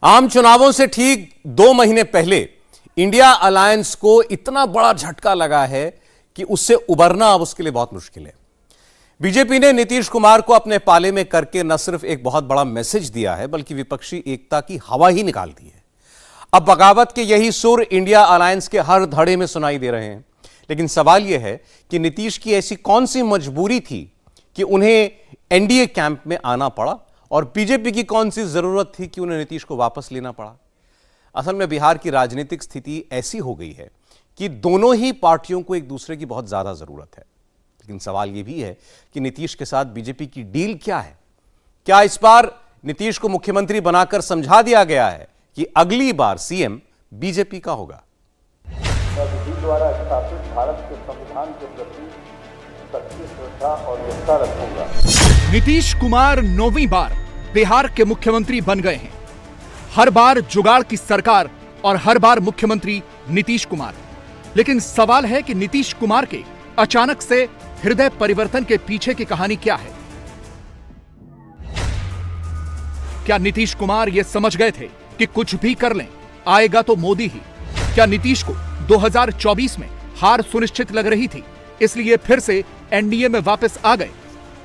आम चुनावों से ठीक 2 महीने पहले इंडिया अलायंस को इतना बड़ा झटका लगा है कि उससे उबरना अब उसके लिए बहुत मुश्किल है। बीजेपी ने नीतीश कुमार को अपने पाले में करके न सिर्फ एक बहुत बड़ा मैसेज दिया है बल्कि विपक्षी एकता की हवा ही निकाल दी है। अब बगावत के यही सुर इंडिया अलायंस के हर धड़े में सुनाई दे रहे हैं, लेकिन सवाल यह है कि नीतीश की ऐसी कौन सी मजबूरी थी कि उन्हें एनडीए कैंप में आना पड़ा और बीजेपी की कौन सी जरूरत थी कि उन्हें नीतीश को वापस लेना पड़ा। असल में बिहार की राजनीतिक स्थिति ऐसी हो गई है कि दोनों ही पार्टियों को एक दूसरे की बहुत ज्यादा जरूरत है, लेकिन सवाल यह भी है कि नीतीश के साथ बीजेपी की डील क्या है। क्या इस बार नीतीश को मुख्यमंत्री बनाकर समझा दिया गया है कि अगली बार सीएम बीजेपी का होगा। विधि द्वारा स्थापित भारत के संविधान के प्रति सच्ची श्रद्धा और निष्ठा रखूंगा। नीतीश कुमार 9वीं बार बिहार के मुख्यमंत्री बन गए हैं। हर बार जुगाड़ की सरकार और हर बार मुख्यमंत्री नीतीश कुमार। लेकिन सवाल है कि नीतीश कुमार के अचानक से हृदय परिवर्तन के पीछे की कहानी क्या है। क्या नीतीश कुमार यह समझ गए थे कि कुछ भी कर लें आएगा तो मोदी ही? क्या नीतीश को 2024 में हार सुनिश्चित लग रही थी, इसलिए फिर से एनडीए में वापस आ गए?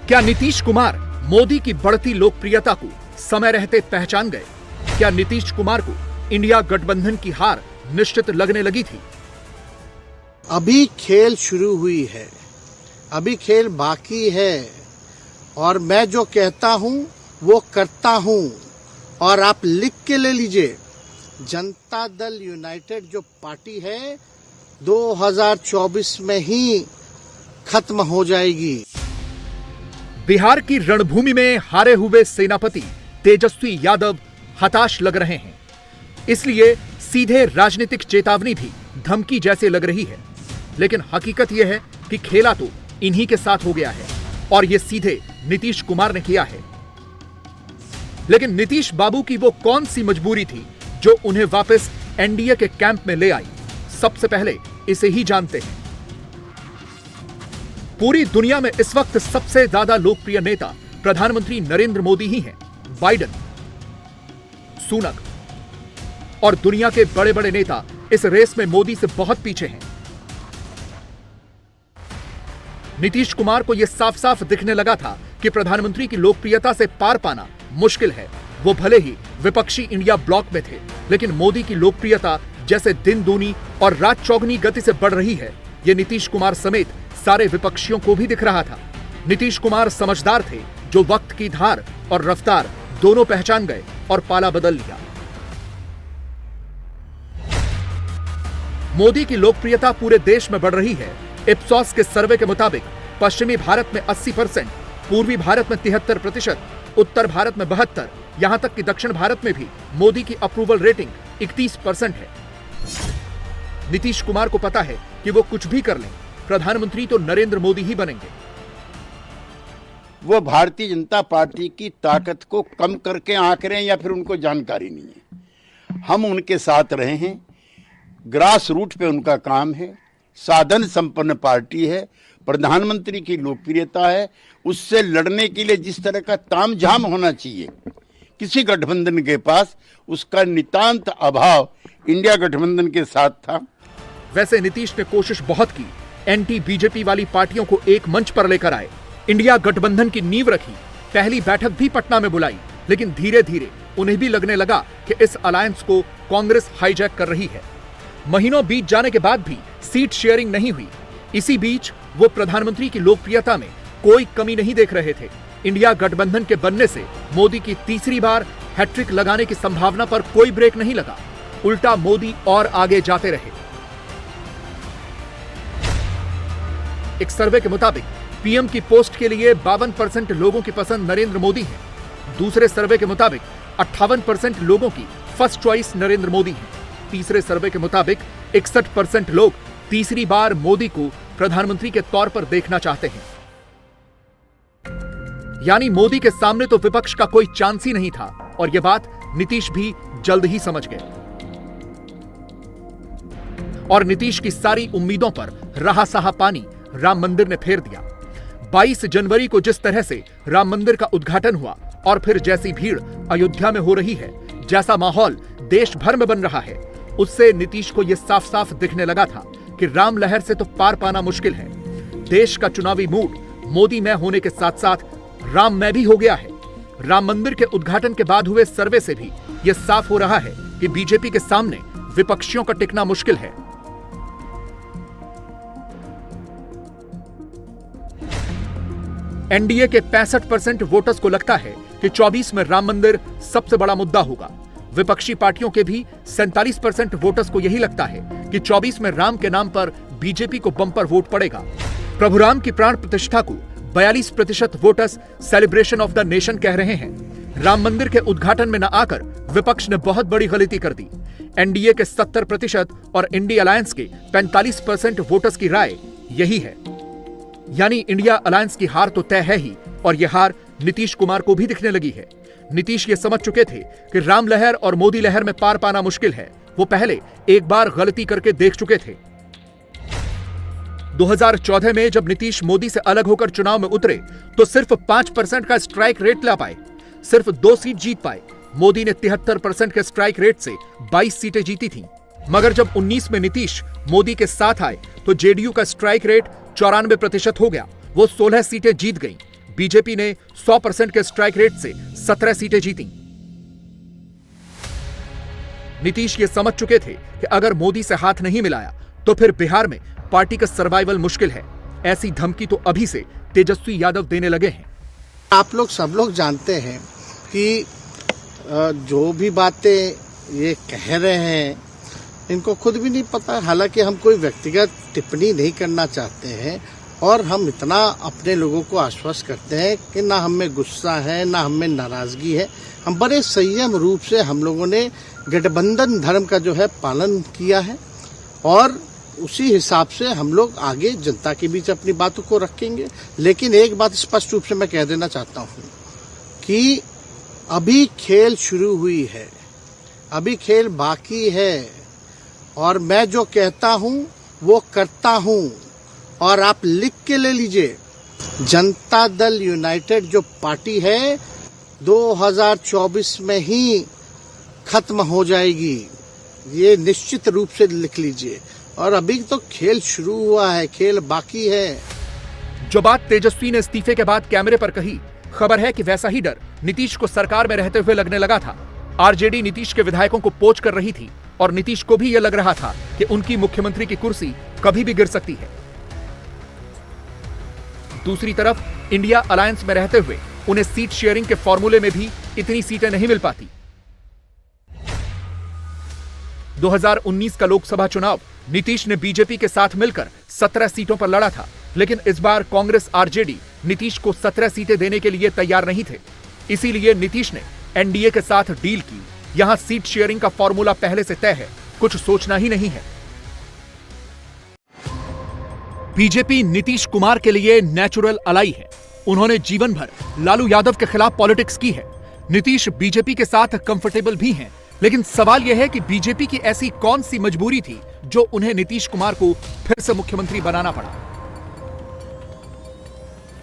क्या नीतीश कुमार मोदी की बढ़ती लोकप्रियता को समय रहते पहचान गए? क्या नीतीश कुमार को इंडिया गठबंधन की हार निश्चित लगने लगी थी? अभी खेल शुरू हुई है, अभी खेल बाकी है और मैं जो कहता हूं वो करता हूं। और आप लिख के ले लीजिए, जनता दल यूनाइटेड जो पार्टी है 2024 में ही खत्म हो जाएगी। बिहार की रणभूमि में हारे हुए सेनापति तेजस्वी यादव हताश लग रहे हैं, इसलिए सीधे राजनीतिक चेतावनी भी धमकी जैसे लग रही है। लेकिन हकीकत यह है कि खेला तो इन्हीं के साथ हो गया है और यह सीधे नीतीश कुमार ने किया है। लेकिन नीतीश बाबू की वो कौन सी मजबूरी थी जो उन्हें वापस एनडीए के कैंप में ले आई? सबसे पहले इसे ही जानते हैं। पूरी दुनिया में इस वक्त सबसे ज्यादा लोकप्रिय नेता प्रधानमंत्री नरेंद्र मोदी ही हैं। बाइडेन, सुनक और दुनिया के बड़े बड़े नेता इस रेस में मोदी से बहुत पीछे हैं। नीतीश कुमार को यह साफ साफ दिखने लगा था कि प्रधानमंत्री की लोकप्रियता से पार पाना मुश्किल है। वो भले ही विपक्षी इंडिया ब्लॉक में थे, लेकिन मोदी की लोकप्रियता जैसे दिन दूनी और रात चौगुनी गति से बढ़ रही है, यह नीतीश कुमार समेत सारे विपक्षियों को भी दिख रहा था। नीतीश कुमार समझदार थे, जो वक्त की धार और रफ्तार दोनों पहचान गए और पाला बदल लिया। मोदी की लोकप्रियता पूरे देश में बढ़ रही है। इप्सॉस के सर्वे के मुताबिक पश्चिमी भारत में 80%, पूर्वी भारत में 73%, उत्तर भारत में 72%, यहां तक कि दक्षिण भारत में भी मोदी की अप्रूवल रेटिंग 31% है। नीतीश कुमार को पता है कि वो कुछ भी कर लें, प्रधानमंत्री तो नरेंद्र मोदी ही बनेंगे। वो भारतीय जनता पार्टी की ताकत को कम करके आंक रहे हैं या फिर उनको जानकारी नहीं है। हम उनके साथ रहे हैं, ग्रास रूट पे उनका काम है, साधन संपन्न पार्टी है, प्रधानमंत्री की लोकप्रियता है। उससे लड़ने के लिए जिस तरह का तामझाम होना चाहिए किसी गठबंधन के पास, उसका नितांत अभाव इंडिया गठबंधन के साथ था। वैसे नीतीश ने कोशिश बहुत की, एंटी बीजेपी वाली पार्टियों को एक मंच पर लेकर आए, इंडिया गठबंधन की नींव रखी, पहली बैठक भी पटना में बुलाई। लेकिन धीरे धीरे उन्हें भी लगने लगा कि इस अलायंस को कांग्रेस हाईजैक कर रही है। महीनों बीत जाने के बाद भी सीट शेयरिंग नहीं हुई। इसी बीच वो प्रधानमंत्री की लोकप्रियता में कोई कमी नहीं देख रहे थे। इंडिया गठबंधन के बनने से मोदी की तीसरी बार हैट्रिक लगाने की संभावना पर कोई ब्रेक नहीं लगा, उल्टा मोदी और आगे जाते रहे। एक सर्वे के मुताबिक पीएम की पोस्ट के लिए 52% लोगों की पसंद नरेंद्र मोदी है। दूसरे सर्वे के मुताबिक 58% लोगों की फर्स्ट चॉइस नरेंद्र मोदी है। तीसरे सर्वे के मुताबिक 61% लोग तीसरी बार मोदी को प्रधानमंत्री के तौर पर देखना चाहते हैं। यानी मोदी के सामने तो विपक्ष का कोई चांस ही नहीं था और यह बात नीतीश भी जल्द ही समझ गए। और नीतीश की सारी उम्मीदों पर रहा सहा पानी राम मंदिर ने फेर दिया। 22 जनवरी को जिस तरह से राम मंदिर का उद्घाटन हुआ और फिर जैसी भीड़ अयोध्या में हो रही है, जैसा माहौल देश भर में बन रहा है, उससे नीतीश को यह साफ साफ दिखने लगा था कि राम लहर से तो पार पाना मुश्किल है। देश का चुनावी मूड मोदी में होने के साथ साथ राम में भी हो गया है। राम मंदिर के उद्घाटन के बाद हुए सर्वे से भी यह साफ हो रहा है कि बीजेपी के सामने विपक्षियों का टिकना मुश्किल है। एनडीए के 65% वोटर्स को लगता है कि 24 में राम मंदिर सबसे बड़ा मुद्दा होगा। विपक्षी पार्टियों के भी 47% वोटर्स को यही लगता है कि 24 में राम के नाम पर बीजेपी को बम्पर वोट पड़ेगा। प्रभु राम की प्राण प्रतिष्ठा को 42% voters celebration of the nation कह रहे हैं। राम मंदिर के उद्घाटन में न आकर विपक्ष ने बहुत बड़ी गलती कर दी। एनडीए के 70% और इंडिया अलायंस के 45% वोटर्स की राय यही है। यानी इंडिया अलायंस की हार तो तय है ही, और यह हार नीतीश कुमार को भी दिखने लगी है। नीतीश ये समझ चुके थे कि राम लहर और मोदी लहर में पार पाना मुश्किल है। वो पहले एक बार गलती करके देख चुके थे। 2014 में जब नीतीश मोदी से अलग होकर चुनाव में उतरे तो सिर्फ 5% का स्ट्राइक रेट ला पाए, सिर्फ 2 सीट जीत पाए। मोदी ने 73% के स्ट्राइक रेट से 22 सीटें जीती थीं। मगर जब 19 में नीतीश मोदी के साथ आए तो जेडीयू का स्ट्राइक रेट 94% हो गया। वो 16 सीटें जीत गई। बीजेपी ने 100% के स्ट्राइक रेट से 17 सीटें जीती। नीतीश ये समझ चुके थे कि अगर मोदी से हाथ नहीं मिलाया तो फिर बिहार में पार्टी का सर्वाइवल मुश्किल है। ऐसी धमकी तो अभी से तेजस्वी यादव देने लगे हैं। आप लोग सब लोग जानते हैं कि जो भी बातें ये कह रहे हैं इनको खुद भी नहीं पता। हालांकि हम कोई व्यक्तिगत टिप्पणी नहीं करना चाहते हैं और हम इतना अपने लोगों को आश्वस्त करते हैं कि ना हम में गुस्सा है ना हम में नाराजगी है। हम बड़े संयम रूप से हम लोगों ने गठबंधन धर्म का जो है पालन किया है और उसी हिसाब से हम लोग आगे जनता के बीच अपनी बातों को रखेंगे। लेकिन एक बात स्पष्ट रूप से मैं कह देना चाहता हूं कि अभी खेल शुरू हुई है, अभी खेल बाकी है और मैं जो कहता हूं वो करता हूं। और आप लिख के ले लीजिए, जनता दल यूनाइटेड जो पार्टी है 2024 में ही खत्म हो जाएगी, ये निश्चित रूप से लिख लीजिए। और अभी तो खेल शुरू हुआ है, खेल बाकी है। जो बात तेजस्वी ने इस्तीफे के बाद कैमरे पर कही, खबर है कि वैसा ही डर नीतीश को सरकार में रहते हुए लगने लगा था। आरजेडी नीतीश के विधायकों को पोच कर रही थी और नीतीश को भी यह लग रहा था कि उनकी मुख्यमंत्री की कुर्सी कभी भी गिर सकती है। दूसरी तरफ इंडिया अलायंस में रहते हुए उन्हें सीट शेयरिंग के फॉर्मूले में भी इतनी सीटें नहीं मिल पाती। 2019 का लोकसभा चुनाव नीतीश ने बीजेपी के साथ मिलकर 17 सीटों पर लड़ा था, लेकिन इस बार कांग्रेस आरजेडी नीतीश को 17 सीटें देने के लिए तैयार नहीं थे। इसीलिए नीतीश ने एनडीए के साथ डील की। यहां सीट शेयरिंग का फॉर्मूला पहले से तय है, कुछ सोचना ही नहीं है। बीजेपी नीतीश कुमार के लिए नेचुरल अलाई है। उन्होंने जीवन भर लालू यादव के खिलाफ पॉलिटिक्स की है। नीतीश बीजेपी के साथ कंफर्टेबल भी हैं, लेकिन सवाल यह है कि बीजेपी की ऐसी कौन सी मजबूरी थी जो उन्हें नीतीश कुमार को फिर से मुख्यमंत्री बनाना पड़ा।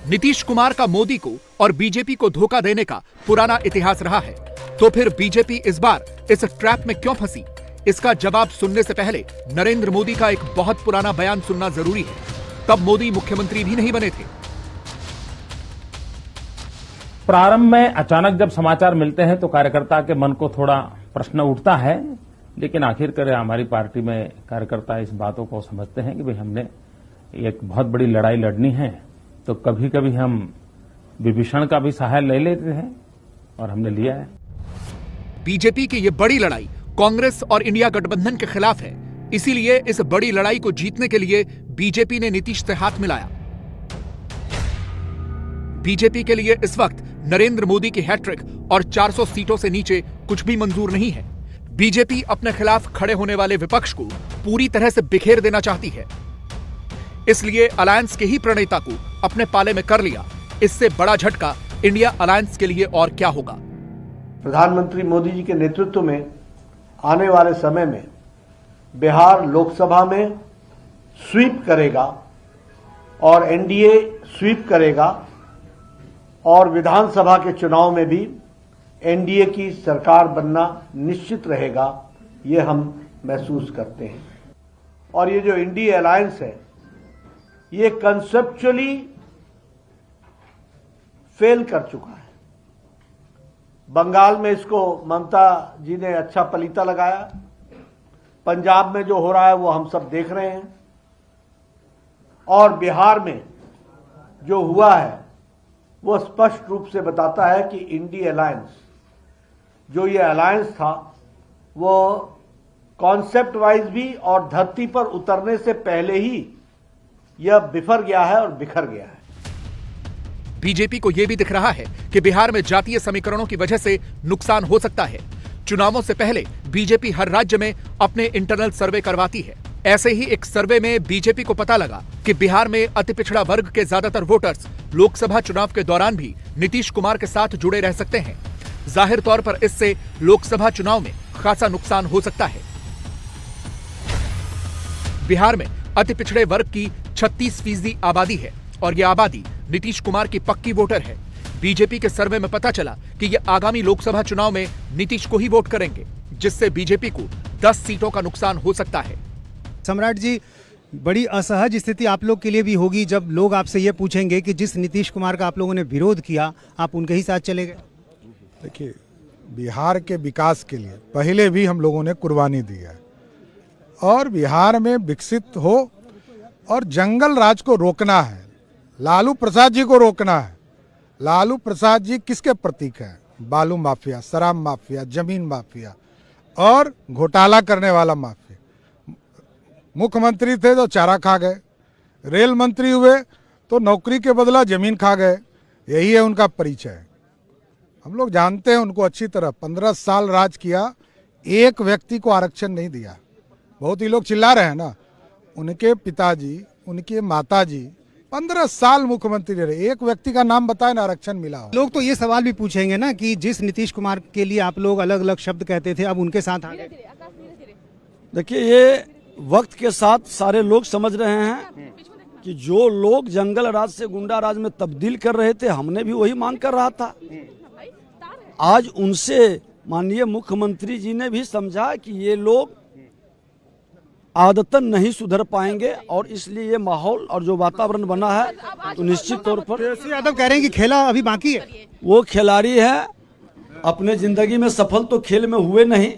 नीतीश कुमार का मोदी को और बीजेपी को धोखा देने का पुराना इतिहास रहा है, तो फिर बीजेपी इस बार इस ट्रैप में क्यों फंसी? इसका जवाब सुनने से पहले नरेंद्र मोदी का एक बहुत पुराना बयान सुनना जरूरी है। तब मोदी मुख्यमंत्री भी नहीं बने थे। प्रारंभ में अचानक जब समाचार मिलते हैं तो कार्यकर्ता के मन को थोड़ा प्रश्न उठता है, लेकिन आखिरकार हमारी पार्टी में कार्यकर्ता इस बातों को समझते हैं कि भाई हमने एक बहुत बड़ी लड़ाई लड़नी है, तो कभी कभी हम विभीषण का भी सहाय ले लेते हैं और हमने लिया है। बीजेपी की ये बड़ी लड़ाई कांग्रेस और इंडिया गठबंधन के खिलाफ है। इसीलिए इस बड़ी लड़ाई को जीतने के लिए बीजेपी ने नीतीश से हाथ मिलाया। बीजेपी के लिए इस वक्त नरेंद्र मोदी की हैट्रिक और 400 सीटों से नीचे कुछ भी मंजूर नहीं है। बीजेपी अपने खिलाफ खड़े होने वाले विपक्ष को पूरी तरह से बिखेर देना चाहती है। इसलिए अलायंस के ही प्रणेता को अपने पाले में कर लिया। इससे बड़ा झटका इंडिया अलायंस के लिए और क्या होगा? प्रधानमंत्री मोदी जी के नेतृत्व में आने वाले समय में बिहार लोकसभा में स्वीप करेगा और एनडीए स्वीप करेगा और विधानसभा के चुनाव में भी एनडीए की सरकार बनना निश्चित रहेगा, ये हम महसूस करते हैं। और ये जो इंडिया अलायंस है, ये कंसेप्चुअली फेल कर चुका है। बंगाल में इसको ममता जी ने अच्छा पलीता लगाया, पंजाब में जो हो रहा है वो हम सब देख रहे हैं, और बिहार में जो हुआ है वो स्पष्ट रूप से बताता है कि इंडिया अलायंस, जो ये अलायंस था, वो कॉन्सेप्ट वाइज भी और धरती पर उतरने से पहले ही यह बिफर गया है और बिखर गया है। बीजेपी को यह भी दिख रहा है कि बिहार में जातीय समीकरणों की वजह से नुकसान हो सकता है। चुनावों से पहले बीजेपी हर राज्य में अपने इंटरनल सर्वे करवाती है। ऐसे ही एक सर्वे में बीजेपी को पता लगा कि बिहार में अति पिछड़ा वर्ग के ज्यादातर वोटर्स लोकसभा चुनाव के दौरान भी नीतीश कुमार के साथ जुड़े रह सकते हैं। जाहिर तौर पर इससे लोकसभा चुनाव में खासा नुकसान हो सकता है। बिहार में अति पिछड़े वर्ग की 36% आबादी है और यह आबादी नीतीश कुमार की पक्की वोटर है। बीजेपी के सर्वे में पता चला कि यह आगामी लोकसभा चुनाव में नीतीश को ही वोट करेंगे, जिससे बीजेपी को 10 सीटों का नुकसान हो सकता है। सम्राट जी, बड़ी असहज स्थिति आप लोग के लिए भी होगी जब लोग आपसे ये पूछेंगे कि जिस नीतीश कुमार का आप लोगों ने विरोध किया, आप उनके ही साथ चले गए। देखिए, बिहार के विकास के लिए पहले भी हम लोगों ने कुर्बानी दी है और बिहार में विकसित हो और जंगल राज को रोकना है, लालू प्रसाद जी को रोकना है। लालू प्रसाद जी किसके प्रतीक हैं? बालू माफिया, शराब माफिया, जमीन माफिया और घोटाला करने वाला माफिया। मुख्यमंत्री थे तो चारा खा गए, रेल मंत्री हुए तो नौकरी के बदला जमीन खा गए। यही है उनका परिचय। हम लोग जानते हैं उनको अच्छी तरह। 15 साल राज किया, एक व्यक्ति को आरक्षण नहीं दिया। बहुत ही लोग चिल्ला रहे हैं ना, उनके पिताजी, उनके माताजी 15 साल मुख्यमंत्री रहे, एक व्यक्ति का नाम बताए ना आरक्षण मिला हो। लोग तो ये सवाल भी पूछेंगे ना कि जिस नीतीश कुमार के लिए आप लोग अलग अलग शब्द कहते थे, अब उनके साथ आ गए। देखिए, ये वक्त के साथ सारे लोग समझ रहे हैं कि जो लोग जंगल राज से गुंडा राज में तब्दील कर रहे थे, हमने भी वही मांग कर रहा था। आज उनसे माननीय मुख्यमंत्री जी ने भी समझा कि ये लोग आदतन नहीं सुधर पाएंगे और इसलिए ये माहौल और जो वातावरण बना है तो निश्चित तौर पर तेजस्वी यादव कह रहे हैं कि खेला अभी बाकी है। वो खिलाड़ी है, अपने जिंदगी में सफल तो खेल में हुए नहीं,